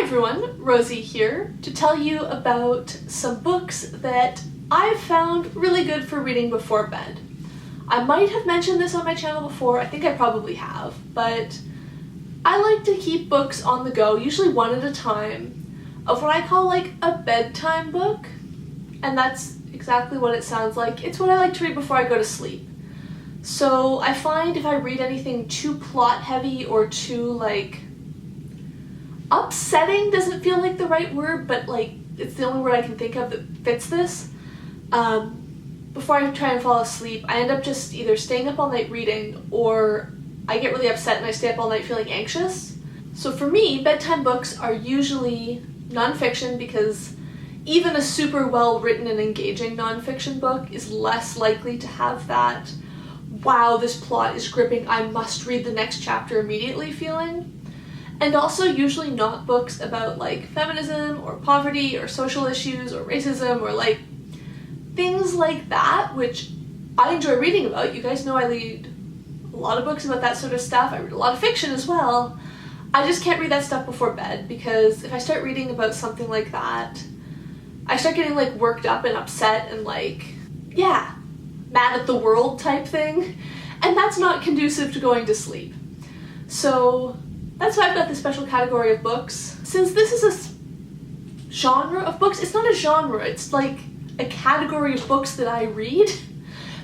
everyone, Rosie here to tell you about some books that I've found really good for reading before bed. I might have mentioned this on my channel before, I think I probably have, but I like to keep books on the go, usually one at a time, of what I call like a bedtime book, and that's exactly what it sounds like. It's what I like to read before I go to sleep. So I find if I read anything too plot heavy or too like upsetting doesn't feel like the right word, but like it's the only word I can think of that fits this. Before I try and fall asleep, I end up just either staying up all night reading or I get really upset and I stay up all night feeling anxious. So for me, bedtime books are usually nonfiction because even a super well written and engaging nonfiction book is less likely to have that, wow, this plot is gripping, I must read the next chapter immediately feeling. And also usually not books about like feminism or poverty or social issues or racism or like things like that, which I enjoy reading about. You guys know I read a lot of books about that sort of stuff. I read a lot of fiction as well. I just can't read that stuff before bed because if I start reading about something like that, I start getting like worked up and upset and like, yeah, mad at the world type thing. And that's not conducive to going to sleep. So that's why I've got this special category of books. Since this is a genre of books, it's not a genre, it's like a category of books that I read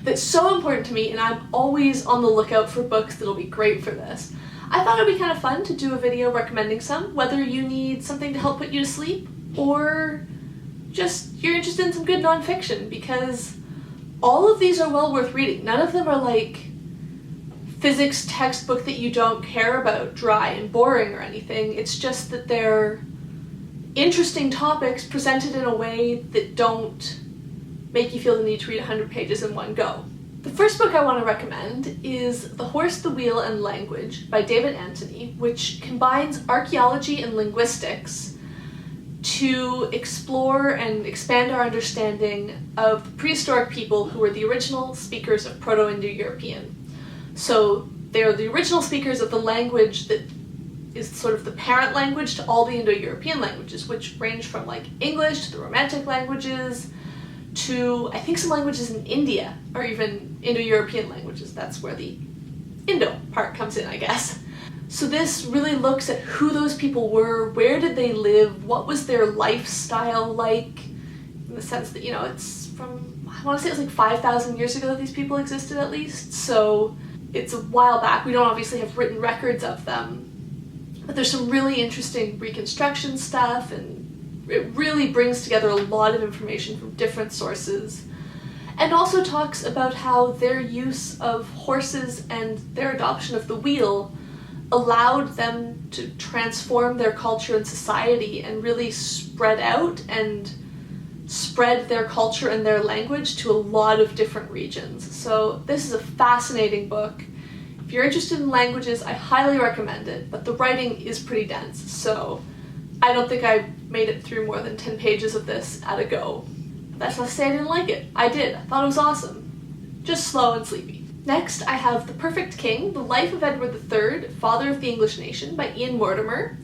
that's so important to me, and I'm always on the lookout for books that'll be great for this. I thought it'd be kind of fun to do a video recommending some, whether you need something to help put you to sleep or just you're interested in some good nonfiction, because all of these are well worth reading. None of them are like physics textbook that you don't care about, dry and boring or anything. It's just that they're interesting topics presented in a way that don't make you feel the need to read 100 pages in one go. The first book I want to recommend is The Horse, the Wheel, and Language by David Anthony, which combines archaeology and linguistics to explore and expand our understanding of the prehistoric people who were the original speakers of Proto-Indo-European. So they're the original speakers of the language that is sort of the parent language to all the Indo-European languages, which range from like English to the Romantic languages to I think some languages in India are even Indo-European languages. That's where the Indo part comes in, I guess. So this really looks at who those people were, where did they live, what was their lifestyle like, in the sense that, you know, it's from, I want to say it was like 5,000 years ago that these people existed at least, so it's a while back. We don't obviously have written records of them, but there's some really interesting reconstruction stuff, and it really brings together a lot of information from different sources, and also talks about how their use of horses and their adoption of the wheel allowed them to transform their culture and society and really spread out and spread their culture and their language to a lot of different regions. So this is a fascinating book. If you're interested in languages, I highly recommend it, but the writing is pretty dense, so I don't think I made it through more than 10 pages of this at a go. That's not to say I didn't like it. I did. I thought it was awesome. Just slow and sleepy. Next, I have The Perfect King, The Life of Edward III, Father of the English Nation by Ian Mortimer,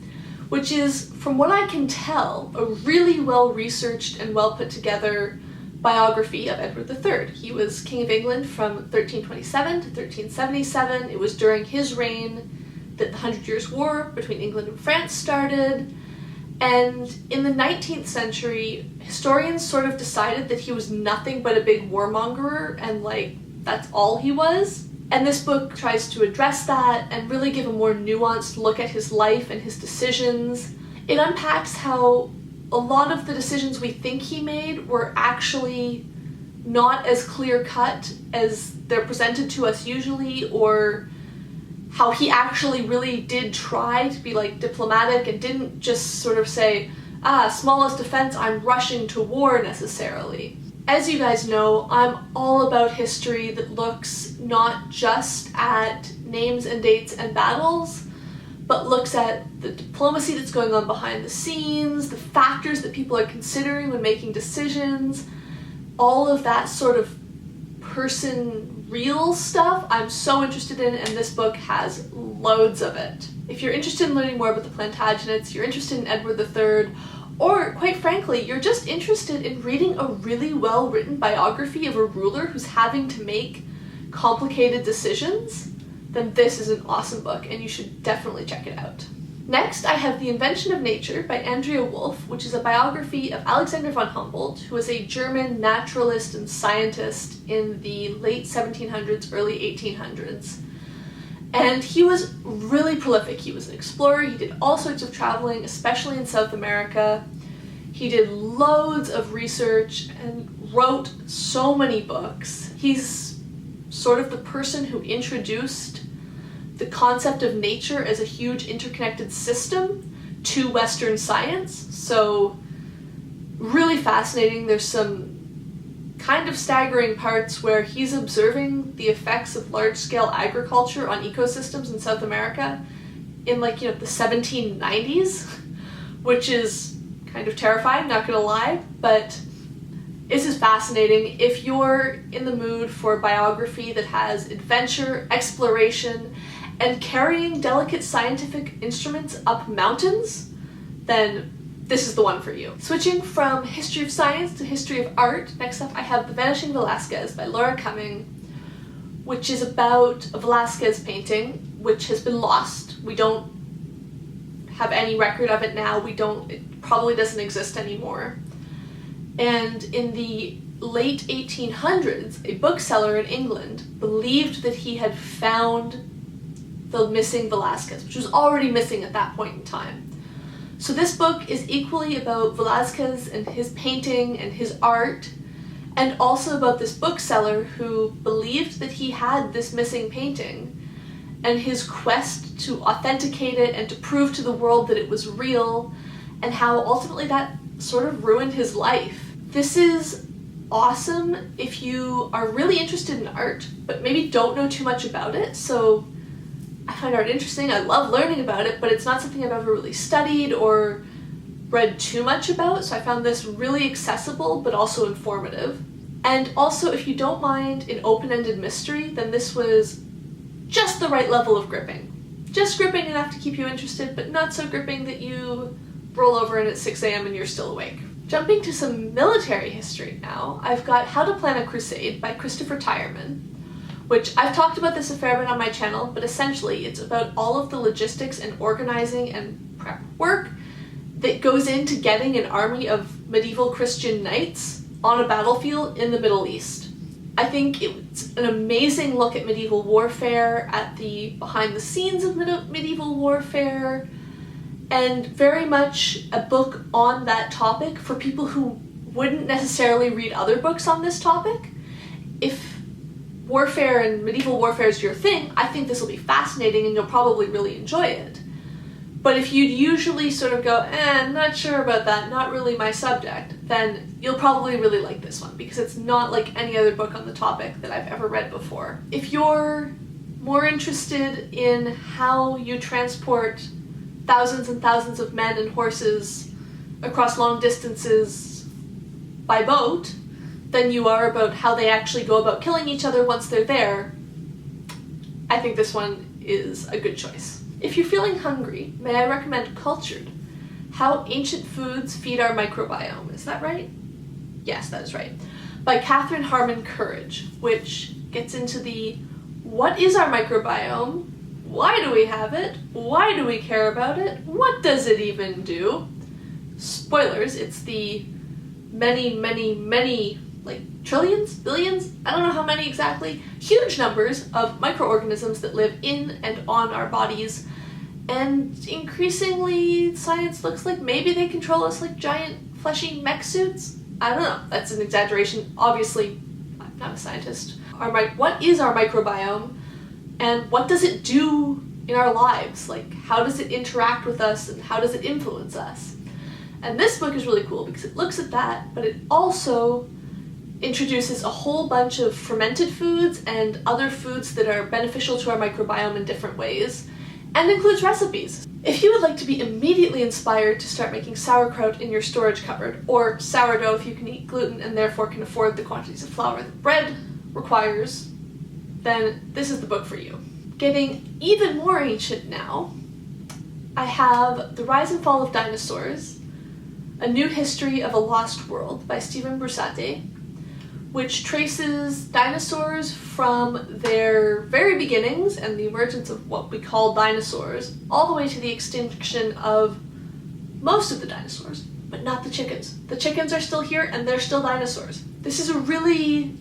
which is, from what I can tell, a really well-researched and well-put-together biography of Edward III. He was King of England from 1327 to 1377. It was during his reign that the 100 Years' War between England and France started. And in the 19th century, historians sort of decided that he was nothing but a big warmonger, and like, that's all he was. And this book tries to address that and really give a more nuanced look at his life and his decisions. It unpacks how a lot of the decisions we think he made were actually not as clear-cut as they're presented to us usually, or how he actually really did try to be like diplomatic and didn't just sort of say, smallest defense, I'm rushing to war necessarily. As you guys know, I'm all about history that looks not just at names and dates and battles, but looks at the diplomacy that's going on behind the scenes, the factors that people are considering when making decisions, all of that sort of person real stuff I'm so interested in, and this book has loads of it. If you're interested in learning more about the Plantagenets, you're interested in Edward III, or quite frankly, you're just interested in reading a really well-written biography of a ruler who's having to make complicated decisions, then this is an awesome book and you should definitely check it out. Next, I have The Invention of Nature by Andrea Wulf, which is a biography of Alexander von Humboldt, who was a German naturalist and scientist in the late 1700s, early 1800s. And he was really prolific. He was an explorer, he did all sorts of traveling, especially in South America. He did loads of research and wrote so many books. He's sort of the person who introduced the concept of nature as a huge interconnected system to Western science. So really fascinating. There's some kind of staggering parts where he's observing the effects of large-scale agriculture on ecosystems in South America in the 1790s, which is kind of terrifying, not gonna lie, but this is fascinating. If you're in the mood for a biography that has adventure, exploration, and carrying delicate scientific instruments up mountains, then this is the one for you. Switching from history of science to history of art, next up I have The Vanishing Velazquez by Laura Cumming, which is about a Velazquez painting which has been lost. We don't have any record of it now. It probably doesn't exist anymore. And in the late 1800s, a bookseller in England believed that he had found the missing Velazquez, which was already missing at that point in time. So this book is equally about Velazquez and his painting and his art, and also about this bookseller who believed that he had this missing painting, and his quest to authenticate it and to prove to the world that it was real, and how ultimately that sort of ruined his life. This is awesome if you are really interested in art, but maybe don't know too much about it. So I find art interesting, I love learning about it, but it's not something I've ever really studied or read too much about, so I found this really accessible but also informative. And also, if you don't mind an open-ended mystery, then this was just the right level of gripping. Just gripping enough to keep you interested, but not so gripping that you roll over in at 6 a.m. and you're still awake. Jumping to some military history now, I've got How to Plan a Crusade by Christopher Tyerman, which I've talked about this a fair bit on my channel, but essentially it's about all of the logistics and organizing and prep work that goes into getting an army of medieval Christian knights on a battlefield in the Middle East. I think it's an amazing look at medieval warfare, at the behind the scenes of medieval warfare, and very much a book on that topic for people who wouldn't necessarily read other books on this topic. If warfare and medieval warfare is your thing, I think this will be fascinating and you'll probably really enjoy it. But if you'd usually sort of go, not sure about that, not really my subject, then you'll probably really like this one because it's not like any other book on the topic that I've ever read before. If you're more interested in how you transport thousands and thousands of men and horses across long distances by boat than you are about how they actually go about killing each other once they're there, I think this one is a good choice. If you're feeling hungry, may I recommend Cultured, How Ancient Foods Feed Our Microbiome. Is that right? Yes, that is right. By Katherine Harmon Courage, which gets into the what is our microbiome? Why do we have it? Why do we care about it? What does it even do? Spoilers, it's the many, like trillions, billions, I don't know how many exactly, huge numbers of microorganisms that live in and on our bodies. And increasingly, science looks like maybe they control us like giant fleshy mech suits? I don't know, that's an exaggeration. Obviously, I'm not a scientist. What is our microbiome? And what does it do in our lives? Like, how does it interact with us and how does it influence us? And this book is really cool because it looks at that, but it also introduces a whole bunch of fermented foods and other foods that are beneficial to our microbiome in different ways, and includes recipes. If you would like to be immediately inspired to start making sauerkraut in your storage cupboard, or sourdough if you can eat gluten and therefore can afford the quantities of flour that bread requires, then this is the book for you. Getting even more ancient now, I have The Rise and Fall of Dinosaurs, A New History of a Lost World by Stephen Brussate, which traces dinosaurs from their very beginnings and the emergence of what we call dinosaurs, all the way to the extinction of most of the dinosaurs, but not the chickens. The chickens are still here and they're still dinosaurs. This is a really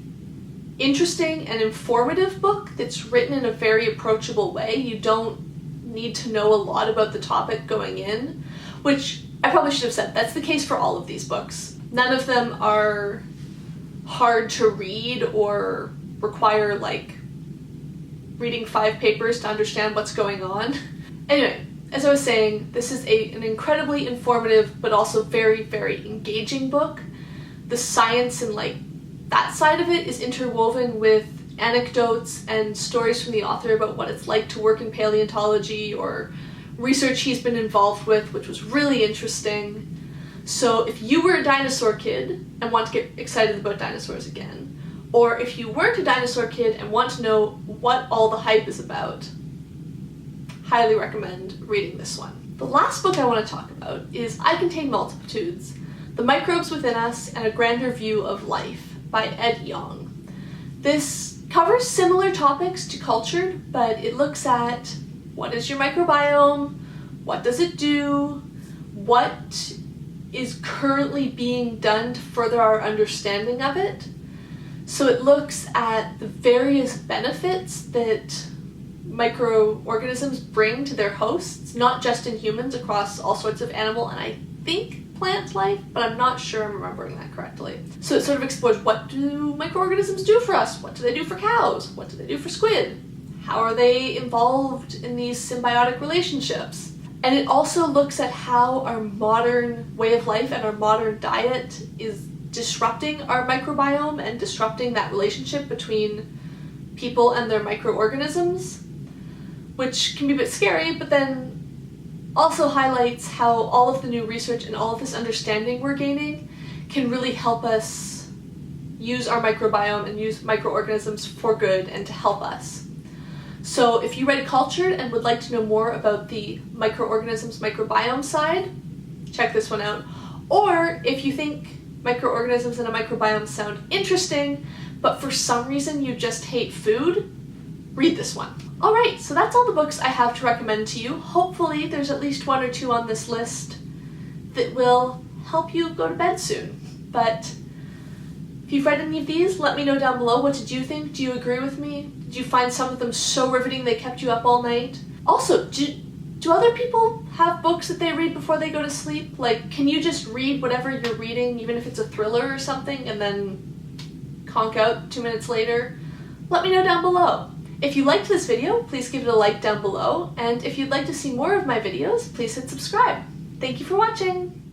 interesting and informative book that's written in a very approachable way. You don't need to know a lot about the topic going in, which I probably should have said. That's the case for all of these books. None of them are hard to read or require like reading 5 papers to understand what's going on. Anyway, as I was saying, this is an incredibly informative but also very, very engaging book. The science and like that side of it is interwoven with anecdotes and stories from the author about what it's like to work in paleontology or research he's been involved with, which was really interesting. So if you were a dinosaur kid and want to get excited about dinosaurs again, or if you weren't a dinosaur kid and want to know what all the hype is about, highly recommend reading this one. The last book I want to talk about is I Contain Multitudes, The Microbes Within Us and a Grander View of Life by Ed Yong. This covers similar topics to Cultured, but it looks at what is your microbiome, what does it do, what is currently being done to further our understanding of it. So it looks at the various benefits that microorganisms bring to their hosts, not just in humans, across all sorts of animal and I think plant life, but I'm not sure I'm remembering that correctly. So it sort of explores, what do microorganisms do for us? What do they do for cows? What do they do for squid? How are they involved in these symbiotic relationships? And it also looks at how our modern way of life and our modern diet is disrupting our microbiome and disrupting that relationship between people and their microorganisms, which can be a bit scary, but then also highlights how all of the new research and all of this understanding we're gaining can really help us use our microbiome and use microorganisms for good and to help us. So if you read Cultured and would like to know more about the microorganisms microbiome side, check this one out. Or if you think microorganisms and a microbiome sound interesting, but for some reason you just hate food, read this one. Alright, so that's all the books I have to recommend to you. Hopefully there's at least 1 or 2 on this list that will help you go to bed soon. But if you've read any of these, let me know down below. What did you think? Do you agree with me? Did you find some of them so riveting they kept you up all night? Also, do other people have books that they read before they go to sleep? Like, can you just read whatever you're reading, even if it's a thriller or something, and then conk out 2 minutes later? Let me know down below. If you liked this video, please give it a like down below, and if you'd like to see more of my videos, please hit subscribe. Thank you for watching!